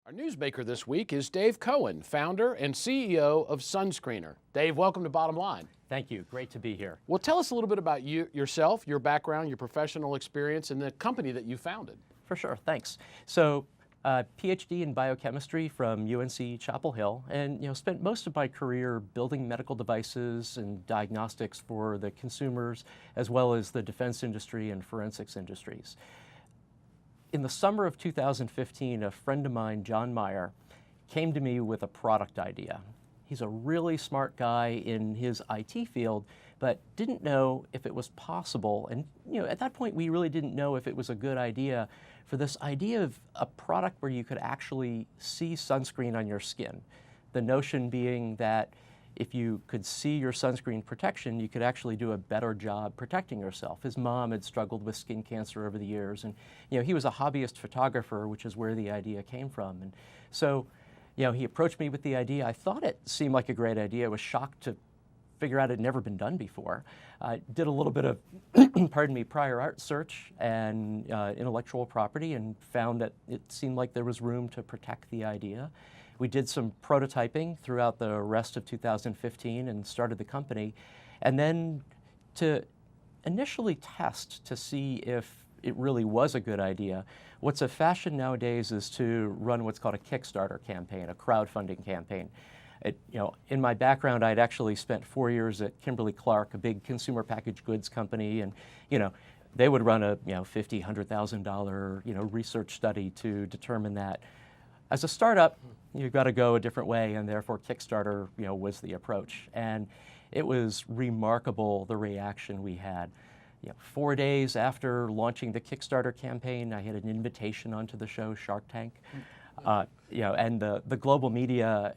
Our newsmaker this week is Dave Cohen, founder and CEO of Sunscreener. Dave, welcome to Bottom Line. Thank you. Great to be here. Well, tell us a little bit about yourself, your background, your professional experience, and the company that you founded. For sure. Thanks. So, PhD in biochemistry from UNC Chapel Hill, and spent most of my career building medical devices and diagnostics for the consumers, as well as the defense industry and forensics industries. In the summer of 2015, a friend of mine, John Meyer, came to me with a product idea. He's a really smart guy in his IT field, but didn't know if it was possible. And at that point, we really didn't know if it was a good idea for this idea of a product where you could actually see sunscreen on your skin. The notion being that if you could see your sunscreen protection, you could actually do a better job protecting yourself. His mom had struggled with skin cancer over the years, and he was a hobbyist photographer, which is where the idea came from. And so, he approached me with the idea. I thought it seemed like a great idea. I was shocked to figure out it had never been done before. I did a little bit of, prior art search and intellectual property, and found that it seemed like there was room to protect the idea. We did some prototyping throughout the rest of 2015 and started the company. And then to initially test to see if it really was a good idea, what's a fashion nowadays is to run what's called a Kickstarter campaign, a crowdfunding campaign. In my background, I'd actually spent 4 years at Kimberly-Clark, a big consumer packaged goods company, and they would run a $50,000, $100,000 research study to determine that. As a startup, you've got to go a different way, and therefore Kickstarter was the approach. And it was remarkable the reaction we had. 4 days after launching the Kickstarter campaign, I had an invitation onto the show Shark Tank. And the global media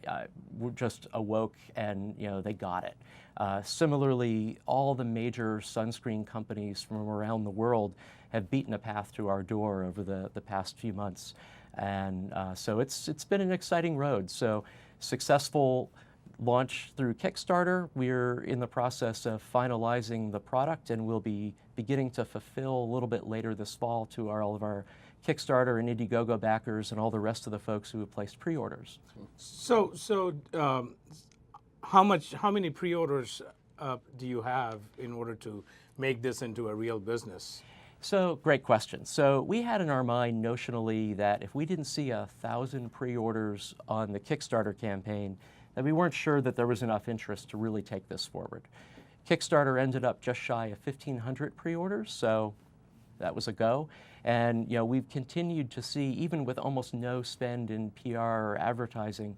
were just awoke, and they got it. Similarly, all the major sunscreen companies from around the world have beaten a path to our door over the past few months. And so it's been an exciting road. So successful launch through Kickstarter. We're in the process of finalizing the product, and we'll be beginning to fulfill a little bit later this fall to all of our Kickstarter and Indiegogo backers and all the rest of the folks who have placed pre-orders. So how many pre-orders do you have in order to make this into a real business? So, great question. So we had in our mind notionally that if we didn't see 1,000 pre-orders on the Kickstarter campaign, that we weren't sure that there was enough interest to really take this forward. Kickstarter ended up just shy of 1,500 pre-orders, so that was a go. And we've continued to see, even with almost no spend in PR or advertising,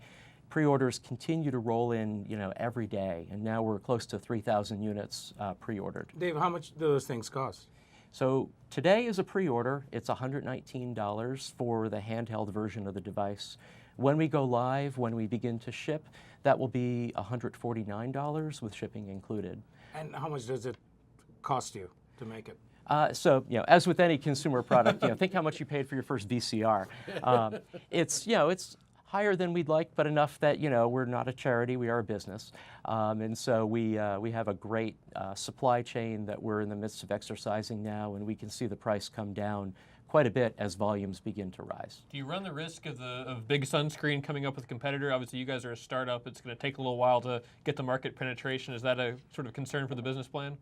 pre-orders continue to roll in every day, and now we're close to 3,000 units pre-ordered. Dave, how much do those things cost? So today is a pre-order. It's $119 for the handheld version of the device. When we go live, when we begin to ship, that will be $149 with shipping included. And how much does it cost you to make it? So as with any consumer product, think how much you paid for your first VCR. It's higher than we'd like, but enough that we're not a charity, we are a business, and so we have a great supply chain that we're in the midst of exercising now, and we can see the price come down quite a bit as volumes begin to rise. Do you run the risk of big sunscreen coming up with a competitor? Obviously, you guys are a startup. It's going to take a little while to get the market penetration. Is that a sort of concern for the business plan?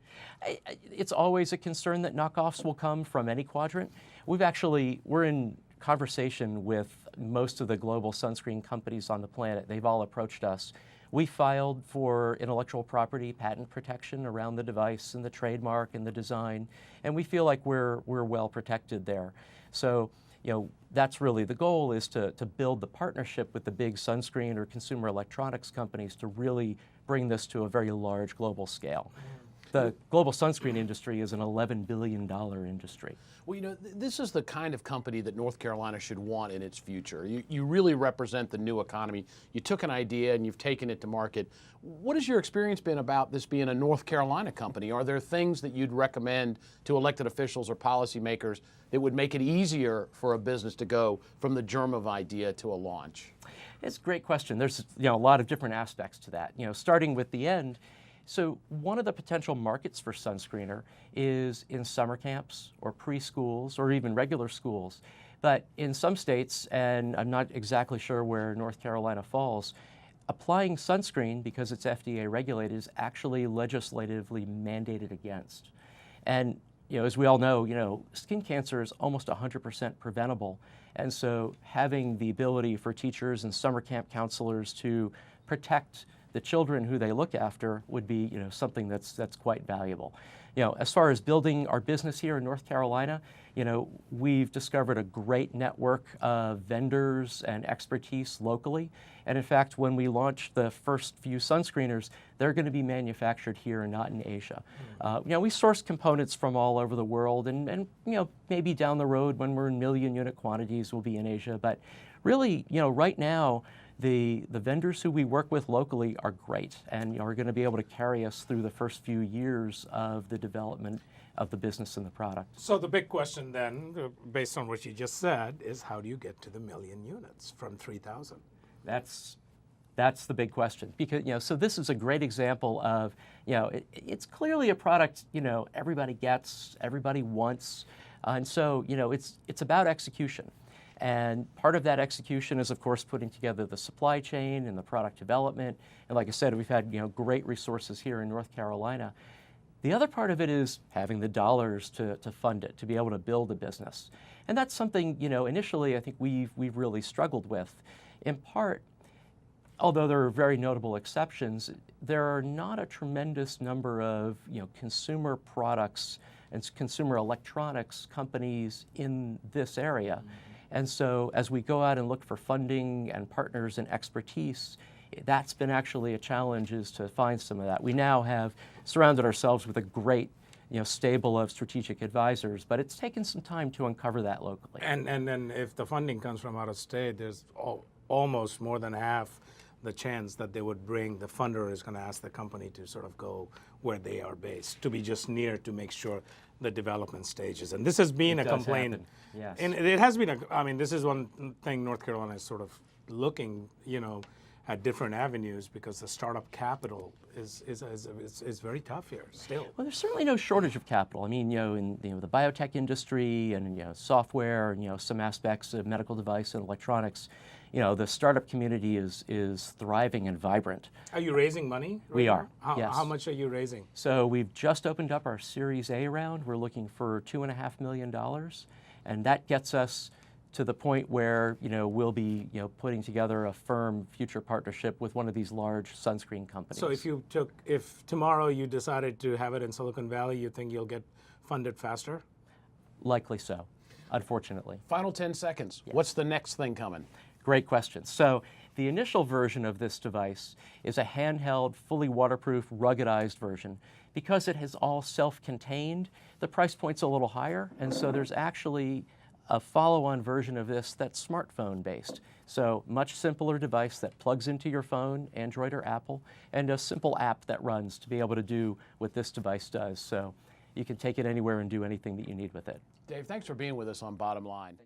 It's always a concern that knockoffs will come from any quadrant. We're in conversation with most of the global sunscreen companies on the planet. They've all approached us. We filed for intellectual property patent protection around the device and the trademark and the design, and we feel like we're well protected there. So, that's really the goal, is to build the partnership with the big sunscreen or consumer electronics companies to really bring this to a very large global scale. The global sunscreen industry is an $11 billion industry. Well, this is the kind of company that North Carolina should want in its future. You really represent the new economy. You took an idea and you've taken it to market. What has your experience been about this being a North Carolina company? Are there things that you'd recommend to elected officials or policymakers that would make it easier for a business to go from the germ of idea to a launch? It's a great question. There's a lot of different aspects to that. Starting with the end, So one of the potential markets for Sunscreener is in summer camps or preschools or even regular schools. But in some states, and I'm not exactly sure where North Carolina falls, applying sunscreen, because it's FDA regulated, is actually legislatively mandated against. And as we all know, skin cancer is almost 100% preventable. And so having the ability for teachers and summer camp counselors to protect the children who they look after would be, something that's quite valuable. As far as building our business here in North Carolina, we've discovered a great network of vendors and expertise locally. And in fact, when we launch the first few sunscreeners, they're going to be manufactured here and not in Asia. We source components from all over the world, and maybe down the road when we're in million unit quantities, we'll be in Asia. But really, right now, the vendors who we work with locally are great and are going to be able to carry us through the first few years of the development of the business and the product. So the big question then, based on what you just said, is how do you get to the million units from 3,000? That's the big question, because so this is a great example of it's clearly a product everybody gets, everybody wants, and so it's about execution. And part of that execution is, of course, putting together the supply chain and the product development. And like I said, we've had great resources here in North Carolina. The other part of it is having the dollars to fund it, to be able to build a business. And that's something, initially I think we've really struggled with. In part, although there are very notable exceptions, there are not a tremendous number of consumer products and consumer electronics companies in this area. And so as we go out and look for funding and partners and expertise, that's been actually a challenge, is to find some of that. We now have surrounded ourselves with a great stable of strategic advisors, but it's taken some time to uncover that locally. And then if the funding comes from out of state, there's almost more than half the chance that they would bring, the funder is going to ask the company to sort of go where they are based, to be just near to make sure the development stages. And this has been a complaint. Happen. Yes. And it has been this is one thing North Carolina is sort of looking, at different avenues, because the startup capital is very tough here still. Well, there's certainly no shortage of capital. I mean, in the biotech industry and software and some aspects of medical device and electronics, the startup community is thriving and vibrant. Are you raising money? We are. Yes. How much are you raising? So we've just opened up our Series A round. We're looking for $2.5 million, and that gets us to the point where we'll be putting together a firm future partnership with one of these large sunscreen companies. So if tomorrow you decided to have it in Silicon Valley, you think you'll get funded faster? Likely so, unfortunately. Final 10 seconds. What's the next thing coming? Great question. So the initial version of this device is a handheld, fully waterproof, ruggedized version. Because it is all self-contained, the price point's a little higher, and so there's actually a follow-on version of this that's smartphone-based. So much simpler device that plugs into your phone, Android or Apple, and a simple app that runs to be able to do what this device does. So you can take it anywhere and do anything that you need with it. Dave, thanks for being with us on Bottom Line.